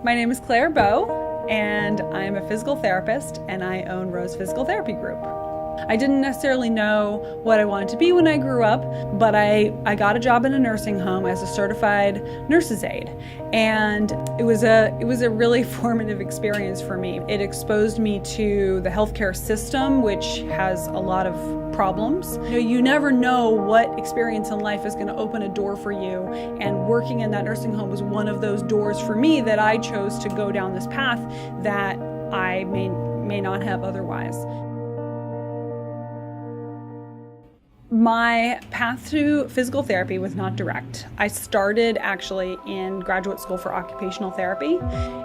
My name is Claire Bowe, and I'm a physical therapist, and I own Rose Physical Therapy Group. I didn't necessarily know what I wanted to be when I grew up, but I got a job in a nursing home as a certified nurse's aide, and it was a really formative experience for me. It exposed me to the healthcare system, which has a lot of problems. You never know what experience in life is going to open a door for you, and working in that nursing home was one of those doors for me that I chose to go down this path that I may not have otherwise. My path to physical therapy was not direct. I started actually in graduate school for occupational therapy,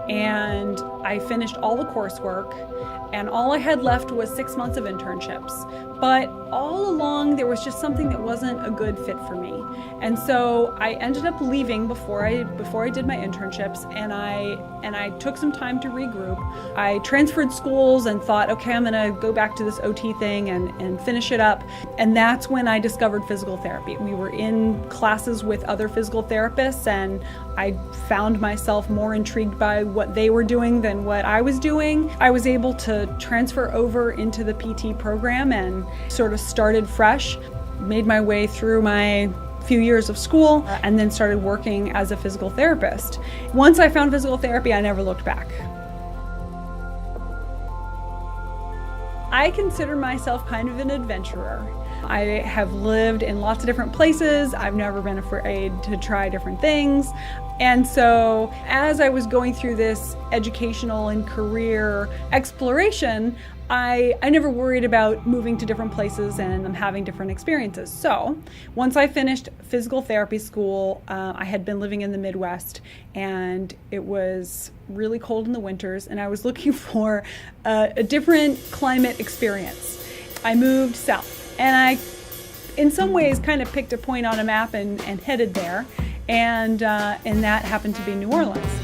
and I finished all the coursework, and all I had left was 6 months of internships. But all along there was just something that wasn't a good fit for me. And so I ended up leaving before I did my internships, and I took some time to regroup. I transferred schools and thought, okay, I'm gonna go back to this OT thing and finish it up. And that's when I discovered physical therapy. We were in classes with other physical therapists, and I found myself more intrigued by what they were doing than what I was doing. I was able to transfer over into the PT program and sort of started fresh, made my way through my few years of school, and then started working as a physical therapist. Once I found physical therapy, I never looked back. I consider myself kind of an adventurer. I have lived in lots of different places. I've never been afraid to try different things. And so as I was going through this educational and career exploration, I never worried about moving to different places and having different experiences. So once I finished physical therapy school, I had been living in the Midwest, and it was really cold in the winters, and I was looking for a different climate experience. I moved south, and I, in some ways, kind of picked a point on a map and headed there, and that happened to be New Orleans.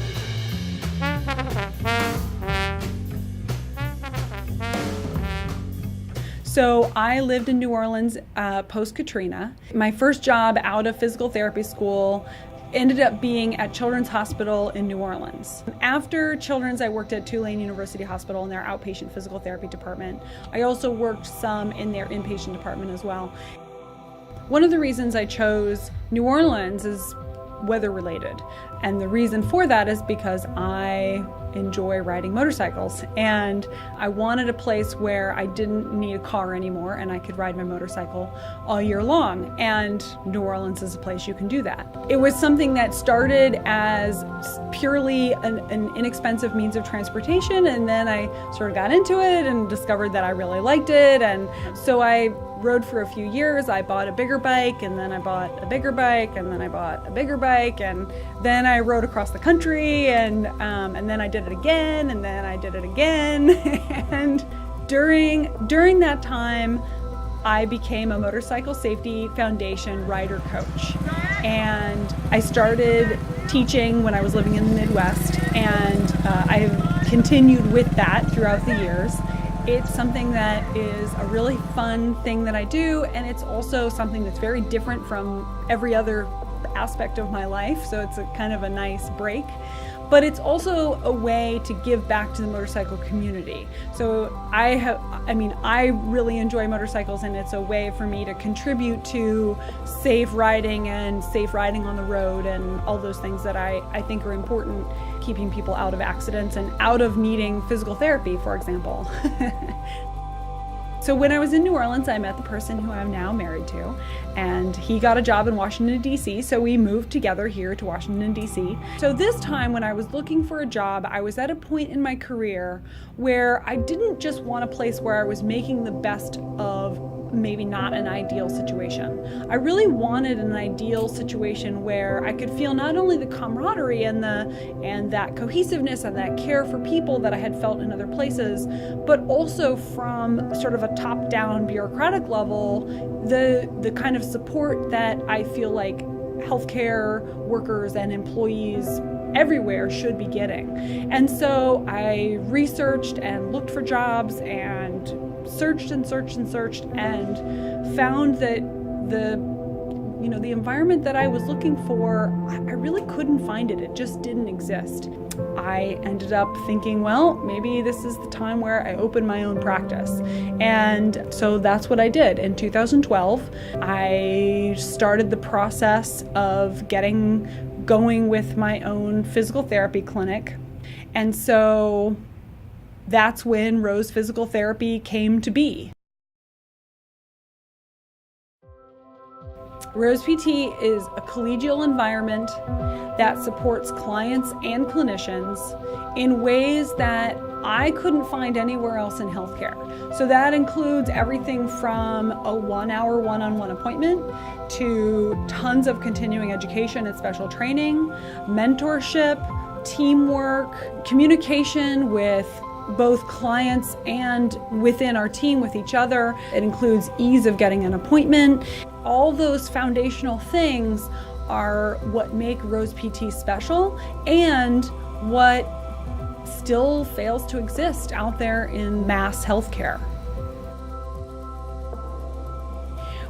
So I lived in New Orleans post-Katrina. My first job out of physical therapy school ended up being at Children's Hospital in New Orleans. After Children's, I worked at Tulane University Hospital in their outpatient physical therapy department. I also worked some in their inpatient department as well. One of the reasons I chose New Orleans is weather-related. And the reason for that is because I enjoy riding motorcycles, and I wanted a place where I didn't need a car anymore and I could ride my motorcycle all year long, and New Orleans is a place you can do that. It was something that started as purely an inexpensive means of transportation, and then I sort of got into it and discovered that I really liked it, and so I rode for a few years. I bought a bigger bike, and then I bought a bigger bike, and then I bought a bigger bike, and then I rode across the country, and then I did it again, and then I did it again. And during that time, I became a Motorcycle Safety Foundation rider coach, and I started teaching when I was living in the Midwest, and I have continued with that throughout the years. It's something that is a really fun thing that I do, and it's also something that's very different from every other aspect of my life, so it's a kind of a nice break. But it's also a way to give back to the motorcycle community. So I really enjoy motorcycles, and it's a way for me to contribute to safe riding and safe riding on the road and all those things that I think are important, keeping people out of accidents and out of needing physical therapy, for example. So when I was in New Orleans, I met the person who I'm now married to, and he got a job in Washington, D.C., so we moved together here to Washington, D.C. So this time when I was looking for a job, I was at a point in my career where I didn't just want a place where I was making the best of maybe not an ideal situation. I really wanted an ideal situation where I could feel not only the camaraderie and that cohesiveness and that care for people that I had felt in other places, but also from sort of a top-down bureaucratic level, the kind of support that I feel like healthcare workers and employees everywhere should be getting. And so I researched and looked for jobs and searched and found that the environment that I was looking for, I really couldn't find it. It just didn't exist. I ended up thinking, well, maybe this is the time where I open my own practice. And so that's what I did. In 2012, I started the process of going with my own physical therapy clinic. And so that's when Rose Physical Therapy came to be. Rose PT is a collegial environment that supports clients and clinicians in ways that I couldn't find anywhere else in healthcare. So that includes everything from a 1-hour one-on-one appointment to tons of continuing education and special training, mentorship, teamwork, communication with both clients and within our team with each other. It includes ease of getting an appointment. All those foundational things are what make Rose PT special and what still fails to exist out there in mass healthcare.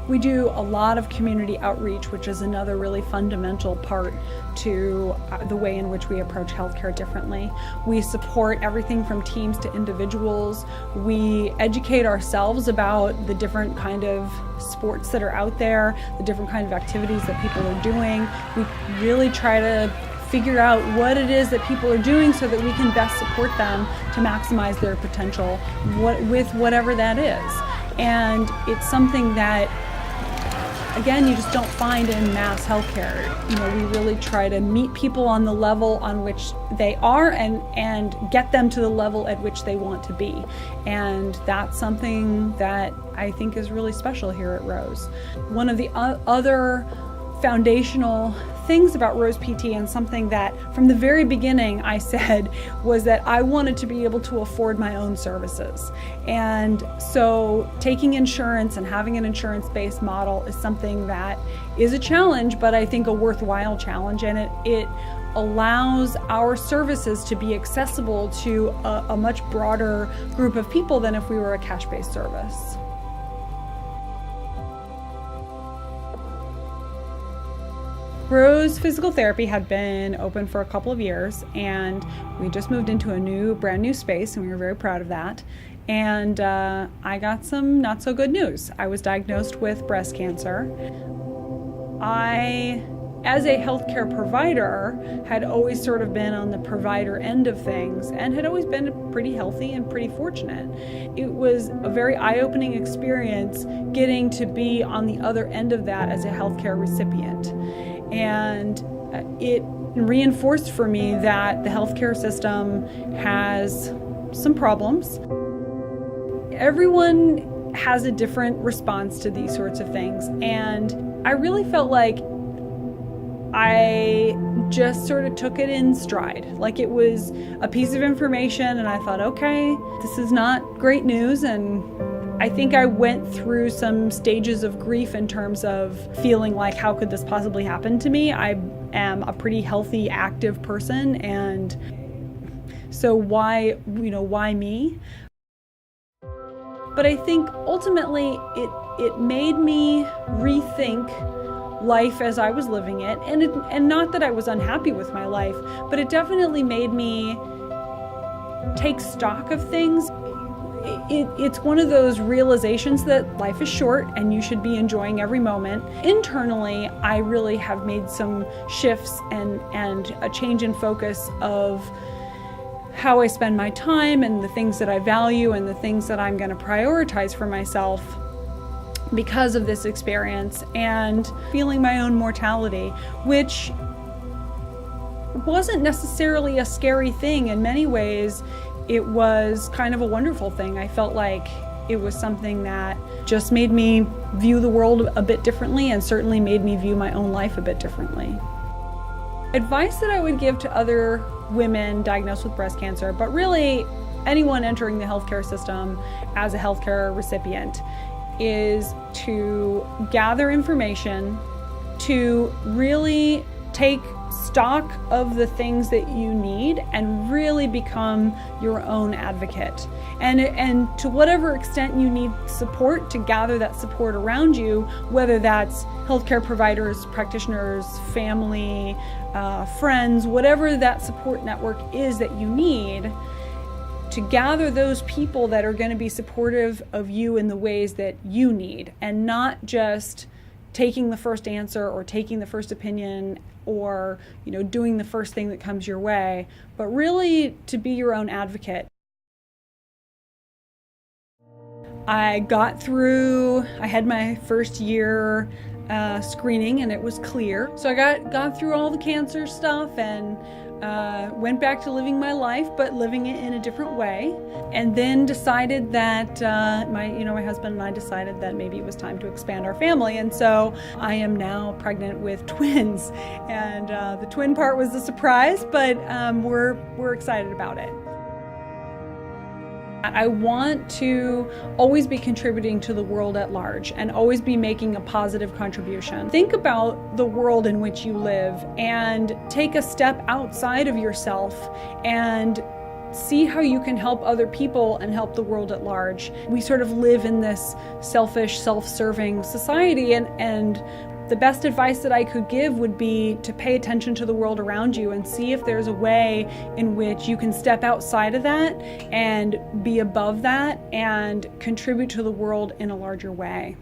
We do a lot of community outreach, which is another really fundamental part to the way in which we approach healthcare differently. We support everything from teams to individuals. We educate ourselves about the different kind of sports that are out there, the different kind of activities that people are doing. We really try to figure out what it is that people are doing so that we can best support them to maximize their potential with whatever that is. And it's something that, again, you just don't find in mass healthcare. We really try to meet people on the level on which they are and get them to the level at which they want to be. And that's something that I think is really special here at Rose. One of the other foundational things about Rose PT, and something that from the very beginning I said, was that I wanted to be able to afford my own services. And so taking insurance and having an insurance-based model is something that is a challenge, but I think a worthwhile challenge, and it allows our services to be accessible to a much broader group of people than if we were a cash-based service. Rose Physical Therapy had been open for a couple of years, and we just moved into a brand new space, and we were very proud of that. And I got some not so good news. I was diagnosed with breast cancer. I, as a healthcare provider, had always sort of been on the provider end of things and had always been pretty healthy and pretty fortunate. It was a very eye-opening experience getting to be on the other end of that as a healthcare recipient. And it reinforced for me that the healthcare system has some problems. Everyone has a different response to these sorts of things, and I really felt like I just sort of took it in stride. Like it was a piece of information, and I thought, okay, this is not great news. And I think I went through some stages of grief in terms of feeling like, how could this possibly happen to me? I am a pretty healthy, active person, and so why me? But I think ultimately it made me rethink life as I was living it, and not that I was unhappy with my life, but it definitely made me take stock of things. It's one of those realizations that life is short and you should be enjoying every moment. Internally, I really have made some shifts and a change in focus of how I spend my time and the things that I value and the things that I'm going to prioritize for myself because of this experience, and feeling my own mortality, which wasn't necessarily a scary thing. In many ways, it was kind of a wonderful thing. I felt like it was something that just made me view the world a bit differently, and certainly made me view my own life a bit differently. Advice that I would give to other women diagnosed with breast cancer, but really anyone entering the healthcare system as a healthcare recipient, is to gather information, to really take stock of the things that you need and really become your own advocate. And to whatever extent you need support, to gather that support around you, whether that's healthcare providers, practitioners, family, friends, whatever that support network is that you need, to gather those people that are going to be supportive of you in the ways that you need, and not just taking the first answer or taking the first opinion or doing the first thing that comes your way, but really to be your own advocate. I had my first year screening and it was clear. So I got through all the cancer stuff and went back to living my life, but living it in a different way. And then decided that my husband and I decided that maybe it was time to expand our family. And so I am now pregnant with twins. And the twin part was a surprise, but we're excited about it. I want to always be contributing to the world at large and always be making a positive contribution. Think about the world in which you live and take a step outside of yourself and see how you can help other people and help the world at large. We sort of live in this selfish, self-serving society, and the best advice that I could give would be to pay attention to the world around you and see if there's a way in which you can step outside of that and be above that and contribute to the world in a larger way.